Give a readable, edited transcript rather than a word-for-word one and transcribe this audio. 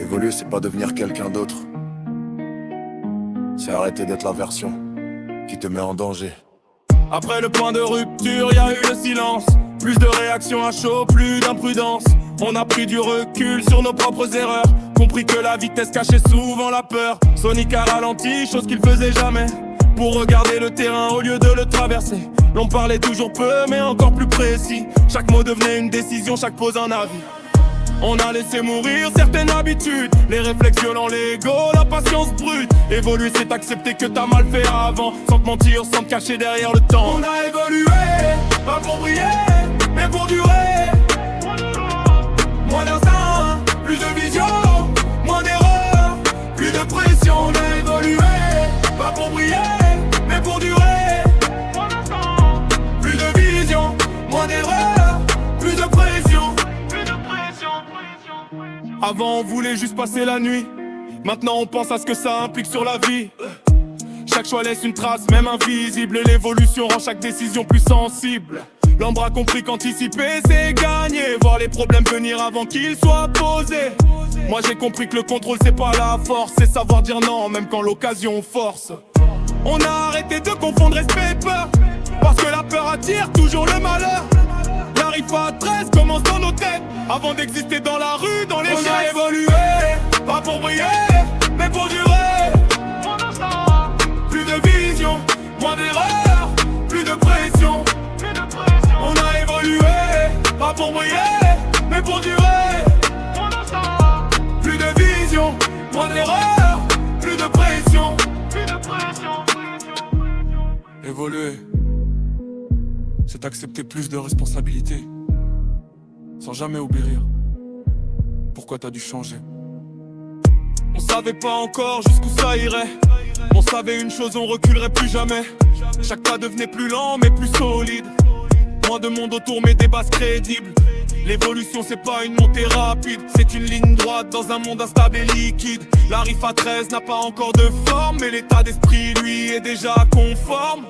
Évoluer, c'est pas devenir quelqu'un d'autre. C'est arrêter d'être la version qui te met en danger. Après le point de rupture, y a eu le silence. Plus de réactions à chaud, plus d'imprudence. On a pris du recul sur nos propres erreurs. Compris que la vitesse cachait souvent la peur. Sonic a ralenti, chose qu'il faisait jamais, pour regarder le terrain au lieu de le traverser. L'on parlait toujours peu, mais encore plus précis. Chaque mot devenait une décision, chaque pause un avis. On a laissé mourir certaines habitudes, les réflexes violents, l'ego, la patience brute. Évoluer, c'est accepter que t'as mal fait avant, sans te mentir, sans te cacher derrière le temps. On a évolué, pas pour briller, mais pour durer. Moins d'instinct, plus de vision, moins d'erreurs, plus de pression. On a évolué, pas pour briller, mais pour durer. Plus de vision, moins d'erreurs, plus de pression. Avant on voulait juste passer la nuit, maintenant on pense à ce que ça implique sur la vie. Chaque choix laisse une trace, même invisible, et l'évolution rend chaque décision plus sensible. L'homme a compris qu'anticiper c'est gagner, voir les problèmes venir avant qu'ils soient posés. Moi j'ai compris que le contrôle c'est pas la force, c'est savoir dire non même quand l'occasion force. On a arrêté de confondre respect et peur, parce que la peur attire toujours le malheur. La rifa 13 commence dans nos têtes, avant d'exister dans la rue, dans les gestes. On a évolué, pas pour briller, mais pour durer. Plus de vision, moins d'erreurs, plus de pression. On a évolué, pas pour briller, mais pour durer. Plus de vision, moins d'erreurs, plus de pression. Évoluer, c'est accepter plus de responsabilités, sans jamais oublier pourquoi t'as dû changer. On savait pas encore jusqu'où ça irait. On savait une chose, on reculerait plus jamais. Chaque pas devenait plus lent mais plus solide. Moins de monde autour mais des bases crédibles. L'évolution c'est pas une montée rapide, c'est une ligne droite dans un monde instable et liquide. La rifa 13 n'a pas encore de forme, mais l'état d'esprit lui est déjà conforme.